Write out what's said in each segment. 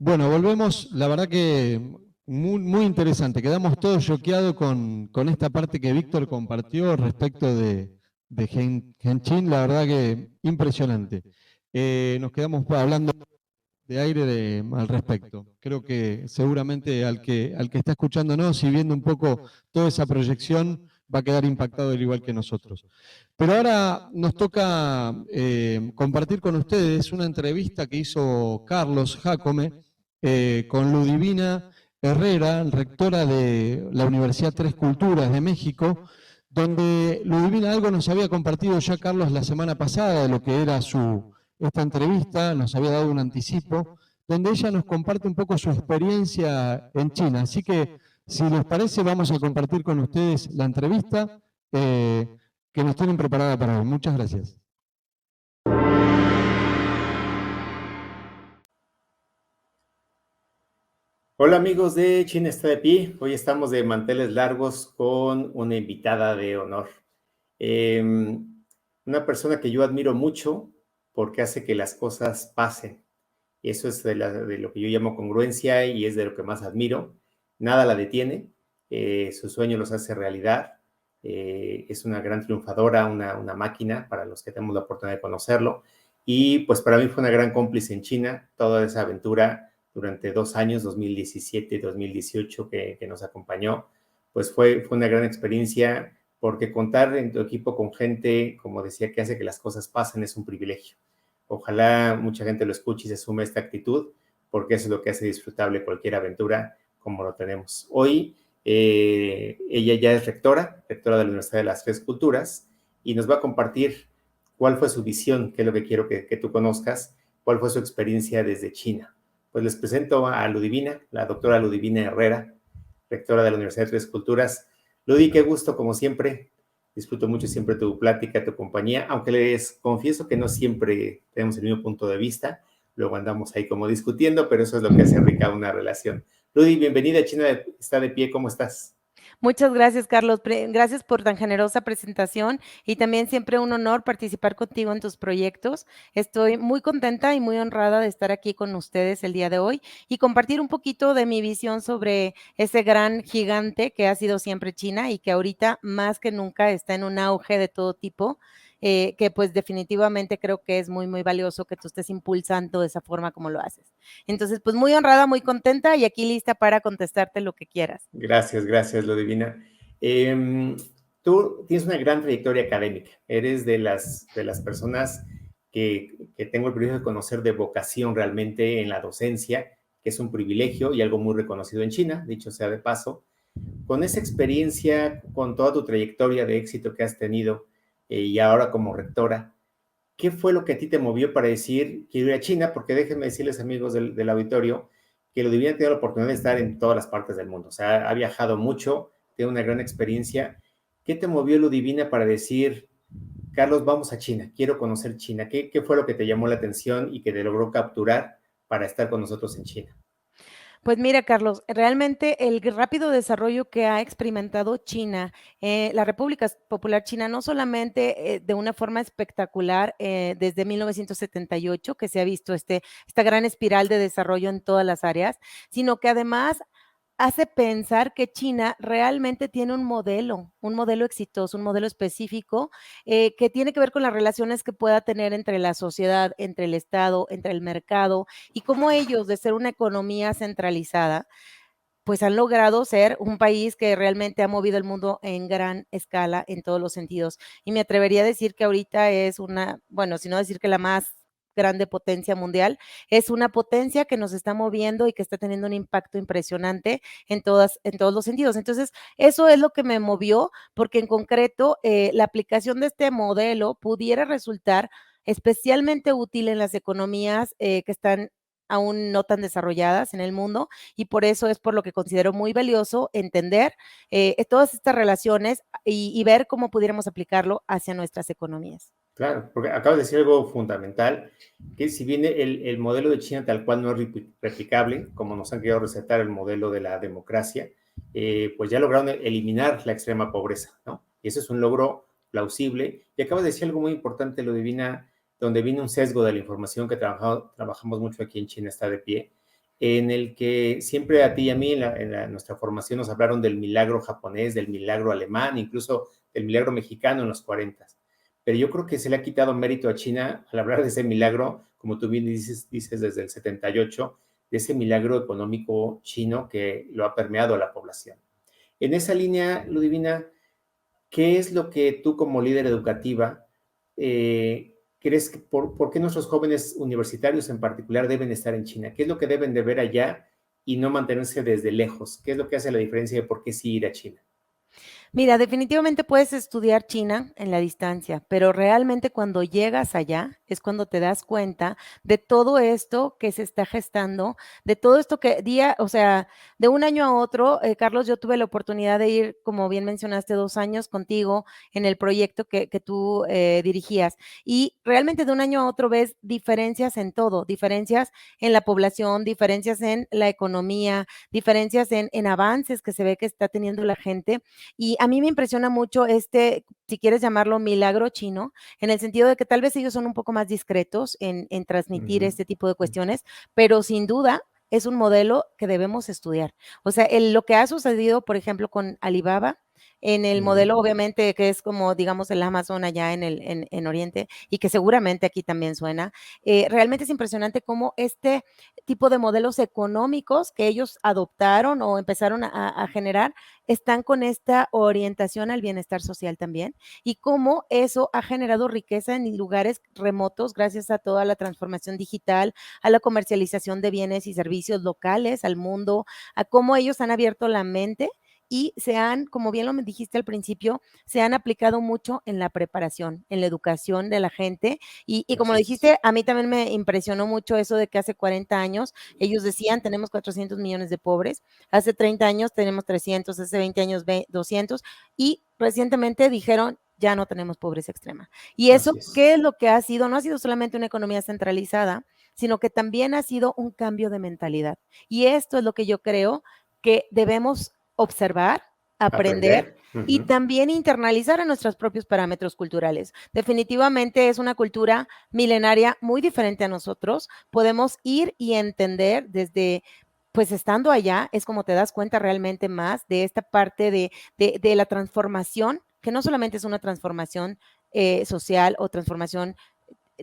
Bueno, volvemos, la verdad que muy interesante. Quedamos todos choqueados con esta parte que Víctor compartió respecto de Genshin, la verdad que impresionante. Nos quedamos hablando de aire al respecto. Creo que seguramente al que está escuchándonos y viendo un poco toda esa proyección va a quedar impactado al igual que nosotros. Pero ahora nos toca compartir con ustedes una entrevista que hizo Carlos Jácome con Ludivina Herrera, rectora de la Universidad Tres Culturas de México, donde Ludivina algo nos había compartido ya Carlos la semana pasada de lo que era esta entrevista, nos había dado un anticipo, donde ella nos comparte un poco su experiencia en China. Así que, si les parece, vamos a compartir con ustedes la entrevista que nos tienen preparada para hoy. Muchas gracias. Hola amigos de China está de pie. Hoy estamos de manteles largos con una invitada de honor. Una persona que yo admiro mucho porque hace que las cosas pasen. Y eso es de lo que yo llamo congruencia y es de lo que más admiro. Nada la detiene, sus sueños los hace realidad. Es una gran triunfadora, una máquina para los que tenemos la oportunidad de conocerlo. Y pues para mí fue una gran cómplice en China, toda esa aventura durante 2 años, 2017 y 2018, que nos acompañó, pues fue una gran experiencia porque contar en tu equipo con gente, como decía, que hace que las cosas pasen es un privilegio. Ojalá mucha gente lo escuche y se sume a esta actitud, porque eso es lo que hace disfrutable cualquier aventura como lo tenemos. Hoy ella ya es rectora de la Universidad de las Tres Culturas, y nos va a compartir cuál fue su visión, qué es lo que quiero que tú conozcas, cuál fue su experiencia desde China. Pues les presento a Ludivina, la doctora Ludivina Herrera, rectora de la Universidad de Tres Culturas. Ludi, qué gusto, como siempre. Disfruto mucho siempre tu plática, tu compañía, aunque les confieso que no siempre tenemos el mismo punto de vista. Luego andamos ahí como discutiendo, pero eso es lo que hace rica una relación. Ludi, bienvenida a China está de pie, ¿cómo estás? Muchas gracias, Carlos. Gracias por tan generosa presentación y también siempre un honor participar contigo en tus proyectos. Estoy muy contenta y muy honrada de estar aquí con ustedes el día de hoy y compartir un poquito de mi visión sobre ese gran gigante que ha sido siempre China y que ahorita más que nunca está en un auge de todo tipo. Que pues definitivamente creo que es muy valioso que tú estés impulsando de esa forma como lo haces. Entonces, pues muy honrada, muy contenta y aquí lista para contestarte lo que quieras. Gracias, gracias, Ludivina. Tú tienes una gran trayectoria académica. Eres de las personas que tengo el privilegio de conocer de vocación realmente en la docencia, que es un privilegio y algo muy reconocido en China, dicho sea de paso. Con esa experiencia, con toda tu trayectoria de éxito que has tenido y ahora como rectora, ¿qué fue lo que a ti te movió para decir quiero ir a China? Porque déjenme decirles, amigos del auditorio, que Ludivina ha tenido la oportunidad de estar en todas las partes del mundo. O sea, ha viajado mucho, tiene una gran experiencia. ¿Qué te movió, Ludivina, para decir, Carlos, vamos a China, quiero conocer China? ¿Qué fue lo que te llamó la atención y que te logró capturar para estar con nosotros en China? Pues mira, Carlos, realmente el rápido desarrollo que ha experimentado China, la República Popular China, no solamente de una forma espectacular desde 1978, que se ha visto esta gran espiral de desarrollo en todas las áreas, sino que además hace pensar que China realmente tiene un modelo exitoso, un modelo específico que tiene que ver con las relaciones que pueda tener entre la sociedad, entre el Estado, entre el mercado y cómo ellos, de ser una economía centralizada, pues han logrado ser un país que realmente ha movido el mundo en gran escala en todos los sentidos. Y me atrevería a decir que ahorita es una, bueno, si no decir que la más grande potencia mundial, es una potencia que nos está moviendo y que está teniendo un impacto impresionante en todos los sentidos. Entonces, eso es lo que me movió, porque en concreto la aplicación de este modelo pudiera resultar especialmente útil en las economías que están aún no tan desarrolladas en el mundo y por eso es por lo que considero muy valioso entender todas estas relaciones y ver cómo pudiéramos aplicarlo hacia nuestras economías. Claro, porque acabas de decir algo fundamental, que si bien el modelo de China tal cual no es replicable, como nos han querido recetar el modelo de la democracia, pues ya lograron eliminar la extrema pobreza, ¿no? Y eso es un logro plausible. Y acabas de decir algo muy importante, donde viene un sesgo de la información que trabajamos mucho aquí en China está de pie. en el que siempre a ti y a mí nuestra formación nos hablaron del milagro japonés, del milagro alemán, incluso del milagro mexicano en los 40. Pero yo creo que se le ha quitado mérito a China al hablar de ese milagro, como tú bien dices desde el 78, de ese milagro económico chino que lo ha permeado a la población. En esa línea, Ludivina, ¿qué es lo que tú como líder educativa crees que por qué nuestros jóvenes universitarios en particular deben estar en China? ¿Qué es lo que deben de ver allá y no mantenerse desde lejos? ¿Qué es lo que hace la diferencia de por qué sí ir a China? Mira, definitivamente puedes estudiar China en la distancia, pero realmente cuando llegas allá es cuando te das cuenta de todo esto que se está gestando, de todo esto que o sea, de un año a otro, Carlos, yo tuve la oportunidad de ir, como bien mencionaste, 2 años contigo en el proyecto que tú dirigías. Y realmente de un año a otro ves diferencias en todo, diferencias en la población, diferencias en la economía, diferencias en avances que se ve que está teniendo la gente. Y a mí me impresiona mucho si quieres llamarlo milagro chino, en el sentido de que tal vez ellos son un poco más discretos en transmitir Ujú. este tipo de cuestiones, pero sin duda es un modelo que debemos estudiar. O sea, lo que ha sucedido, por ejemplo, con Alibaba, en el Ujú. modelo, obviamente, que es como, digamos, el Amazon allá en Oriente, y que seguramente aquí también suena, realmente es impresionante cómo este tipo de modelos económicos que ellos adoptaron o empezaron a generar están con esta orientación al bienestar social también, y cómo eso ha generado riqueza en lugares remotos gracias a toda la transformación digital, a la comercialización de bienes y servicios locales, al mundo, a cómo ellos han abierto la mente y como bien lo me dijiste al principio, se han aplicado mucho en la preparación, en la educación de la gente. Y como Así lo es. dijiste, a mí también me impresionó mucho eso de que hace 40 años ellos decían, tenemos 400 millones de pobres, hace 30 años tenemos 300, hace 20 años 200, y recientemente dijeron, ya no tenemos pobreza extrema. Y eso, Así es. ¿qué es lo que ha sido? No ha sido solamente una economía centralizada, sino que también ha sido un cambio de mentalidad. Y esto es lo que yo creo que debemos observar, aprender Aprender. y Ujú. también internalizar en nuestros propios parámetros culturales. Definitivamente es una cultura milenaria muy diferente a nosotros. Podemos ir y entender desde, pues estando allá, es como te das cuenta realmente más de esta parte de la transformación, que no solamente es una transformación social o transformación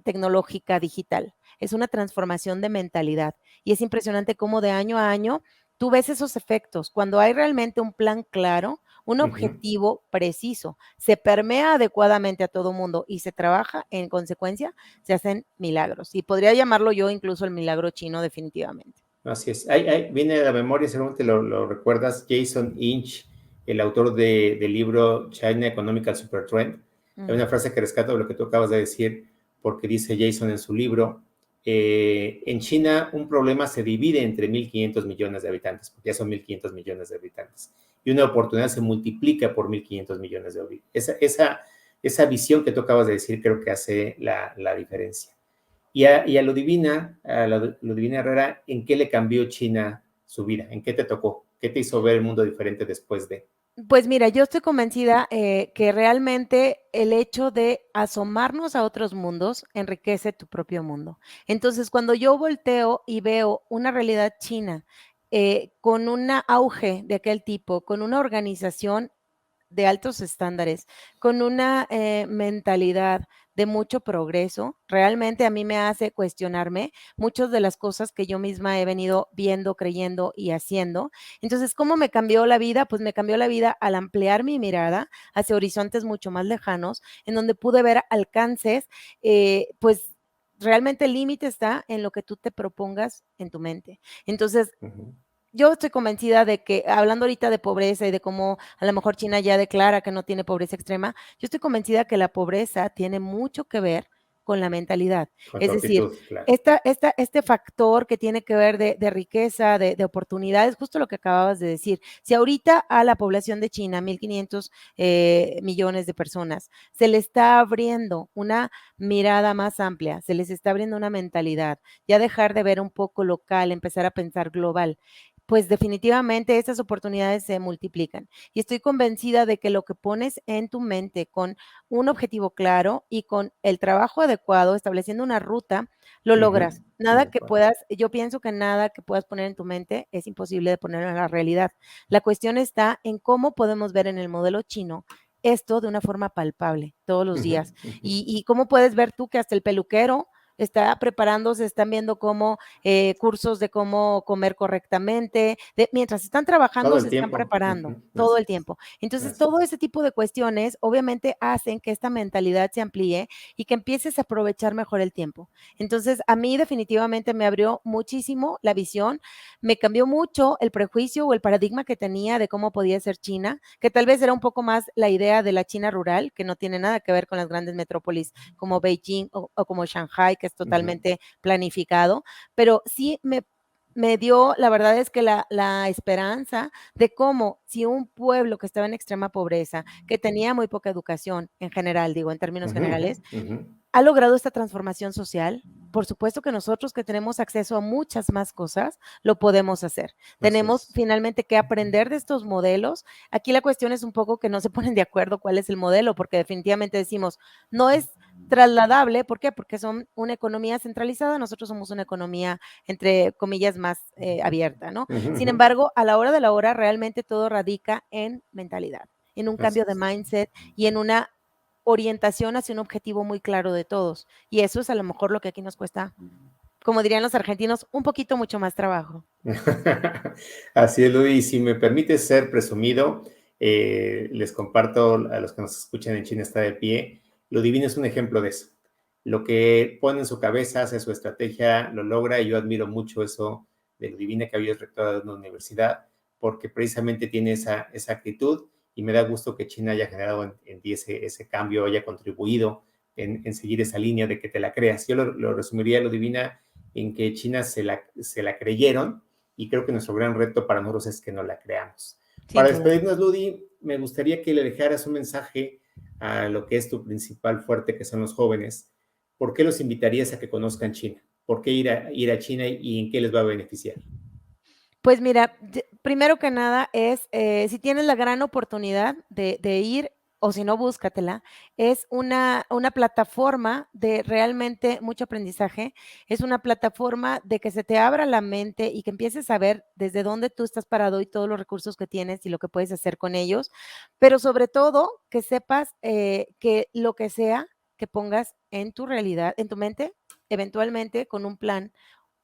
tecnológica digital, es una transformación de mentalidad. Y es impresionante cómo de año a año tú ves esos efectos. Cuando hay realmente un plan claro, un Ujú. objetivo preciso, se permea adecuadamente a todo mundo y se trabaja en consecuencia, se hacen milagros. Y podría llamarlo yo incluso el milagro chino definitivamente. Así es. Viene a la memoria, seguramente lo recuerdas, Jason Inch, el autor del libro China Economical Supertrend. Hay Mm. una frase que rescato de lo que tú acabas de decir, porque dice Jason en su libro, en China un problema se divide entre 1.500 millones de habitantes, porque ya son 1.500 millones de habitantes, y una oportunidad se multiplica por 1.500 millones de habitantes. Esa visión que tú acabas de decir creo que hace la diferencia. Y a Ludivina Herrera, ¿en qué le cambió China su vida? ¿En qué te tocó? ¿Qué te hizo ver el mundo diferente después de? Pues mira, yo estoy convencida que realmente el hecho de asomarnos a otros mundos enriquece tu propio mundo. Entonces, cuando yo volteo y veo una realidad china con un auge de aquel tipo, con una organización de altos estándares, con una mentalidad de mucho progreso, realmente a mí me hace cuestionarme muchas de las cosas que yo misma he venido viendo, creyendo y haciendo. Entonces, ¿cómo me cambió la vida? Pues me cambió la vida al ampliar mi mirada hacia horizontes mucho más lejanos, en donde pude ver alcances, pues realmente el límite está en lo que tú te propongas en tu mente. Entonces, Ujú. yo estoy convencida de que, hablando ahorita de pobreza y de cómo a lo mejor China ya declara que no tiene pobreza extrema, yo estoy convencida que la pobreza tiene mucho que ver con la mentalidad. Con tu Es decir, actitud, claro. este factor que tiene que ver de riqueza, de oportunidades, justo lo que acababas de decir. Si ahorita a la población de China, 1.500 millones de personas, se le está abriendo una mirada más amplia, se les está abriendo una mentalidad, ya dejar de ver un poco local, empezar a pensar global. pues definitivamente esas oportunidades se multiplican. Y estoy convencida de que lo que pones en tu mente con un objetivo claro y con el trabajo adecuado, estableciendo una ruta, lo logras. Ujú, de Nada que acuerdo. puedas, yo pienso que nada que puedas poner en tu mente es imposible de ponerlo en la realidad. La cuestión está en cómo podemos ver en el modelo chino esto de una forma palpable todos los Ujú, días. ujú. Y cómo puedes ver tú que hasta el peluquero está preparándose, están viendo cómo cursos de cómo comer correctamente, mientras están Todo trabajando el se están tiempo. preparando Ujú, todo así el es, tiempo. Entonces, así todo es. ese tipo de cuestiones obviamente hacen que esta mentalidad se amplíe y que empieces a aprovechar mejor el tiempo. Entonces, a mí definitivamente me abrió muchísimo la visión, me cambió mucho el prejuicio o el paradigma que tenía de cómo podía ser China, que tal vez era un poco más la idea de la China rural, que no tiene nada que ver con las grandes metrópolis como Beijing o como Shanghai, que es Ujú, totalmente planificado, pero sí me dio, la verdad es que la esperanza de cómo si un pueblo que estaba en extrema pobreza, que tenía muy poca educación en general, digo, en términos ujú, generales, ujú. ha logrado esta transformación social. Por supuesto que nosotros que tenemos acceso a muchas más cosas, lo podemos hacer. Así Tenemos es. finalmente que aprender de estos modelos. Aquí la cuestión es un poco que no se ponen de acuerdo cuál es el modelo, porque definitivamente decimos, no es trasladable. ¿Por qué? Porque son una economía centralizada, nosotros somos una economía, entre comillas, más abierta, ¿no? Ujú, Sin ujú. embargo, a la hora de la hora, realmente todo radica en mentalidad, en un Así cambio de es. mindset y en una orientación hacia un objetivo muy claro de todos. Y eso es a lo mejor lo que aquí nos cuesta, como dirían los argentinos, un poquito mucho más trabajo. Así es, Luis. Si me permite ser presumido, les comparto a los que nos escuchan en China está de pie. Lo divino es un ejemplo de eso. Lo que pone en su cabeza, hace su estrategia, lo logra, y yo admiro mucho eso de lo divina que había rectora de una universidad, porque precisamente tiene esa actitud, y me da gusto que China haya generado en ti ese cambio, haya contribuido en seguir esa línea de que te la creas. Yo lo resumiría, lo divina, en que China se la creyeron, y creo que nuestro gran reto para nosotros es que no la creamos. Sin Para duda. despedirnos, Ludi, me gustaría que le dejaras un mensaje a lo que es tu principal fuerte, que son los jóvenes. ¿Por qué los invitarías a que conozcan China? ¿Por qué ir a China y en qué les va a beneficiar? Pues mira, primero que nada es, si tienes la gran oportunidad de ir, o si no, búscatela, es una plataforma de realmente mucho aprendizaje, es una plataforma de que se te abra la mente y que empieces a ver desde dónde tú estás parado y todos los recursos que tienes y lo que puedes hacer con ellos, pero sobre todo que sepas que lo que sea que pongas en tu realidad, en tu mente, eventualmente con un plan,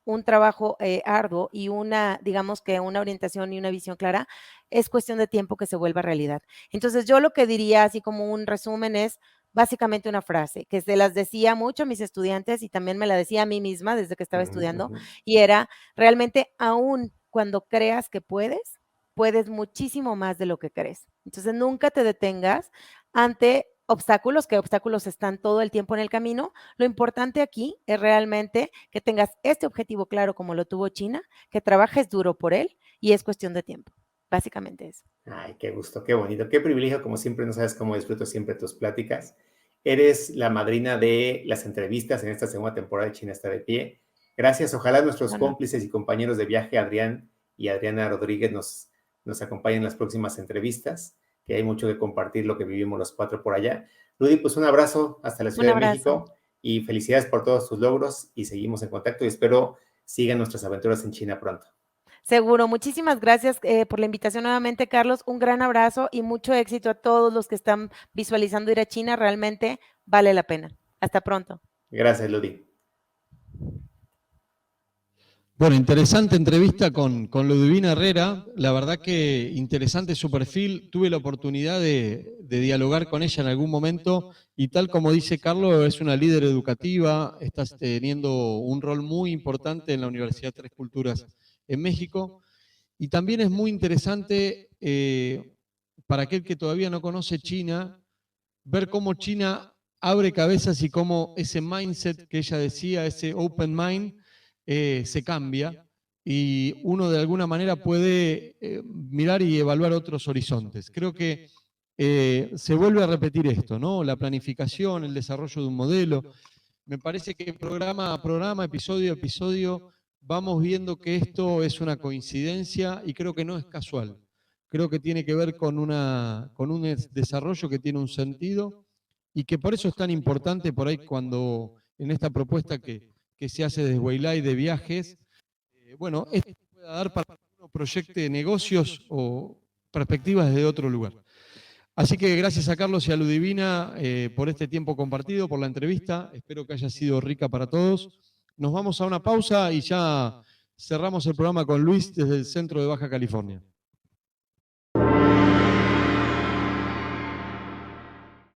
un trabajo arduo y una, digamos que una orientación y una visión clara, es cuestión de tiempo que se vuelva realidad. Entonces, yo lo que diría, así como un resumen, es básicamente una frase que se las decía mucho a mis estudiantes y también me la decía a mí misma desde que estaba Uh -huh, uh estudiando, -huh. y era realmente, aún cuando creas que puedes, puedes muchísimo más de lo que crees. Entonces, nunca te detengas ante obstáculos, que obstáculos están todo el tiempo en el camino. Lo importante aquí es realmente que tengas este objetivo claro como lo tuvo China, que trabajes duro por él y es cuestión de tiempo. Básicamente eso. Ay, qué gusto, qué bonito, qué privilegio, como siempre, no sabes cómo disfruto siempre tus pláticas. Eres la madrina de las entrevistas en esta segunda temporada de China está de pie. Gracias, ojalá nuestros No, no. cómplices y compañeros de viaje, Adrián y Adriana Rodríguez, nos acompañen en las próximas entrevistas, que hay mucho que compartir lo que vivimos los cuatro por allá. Rudy, pues un abrazo hasta la Un Ciudad de abrazo. México y felicidades por todos tus logros, y seguimos en contacto y espero sigan nuestras aventuras en China pronto. Seguro. Muchísimas gracias por la invitación nuevamente, Carlos. Un gran abrazo y mucho éxito a todos los que están visualizando ir a China. Realmente vale la pena. Hasta pronto. Gracias, Rudy. Bueno, interesante entrevista con Ludivina Herrera. La verdad que interesante su perfil. Tuve la oportunidad de dialogar con ella en algún momento y tal como dice Carlos, es una líder educativa, está teniendo un rol muy importante en la Universidad Tres Culturas en México. Y también es muy interesante para aquel que todavía no conoce China, ver cómo China abre cabezas y cómo ese mindset que ella decía, ese open mind, se cambia y uno de alguna manera puede mirar y evaluar otros horizontes. Creo que se vuelve a repetir esto, ¿no? La planificación, el desarrollo de un modelo. Me parece que programa a programa, episodio a episodio, vamos viendo que esto es una coincidencia y creo que no es casual. Creo que tiene que ver con un desarrollo que tiene un sentido y que por eso es tan importante por ahí cuando en esta propuesta que se hace desde Weilai de viajes, bueno, esto pueda dar para que uno proyecte negocios o perspectivas desde otro lugar. Así que gracias a Carlos y a Ludivina por este tiempo compartido, por la entrevista. Espero que haya sido rica para todos. Nos vamos a una pausa y ya cerramos el programa con Luis desde el centro de Baja California.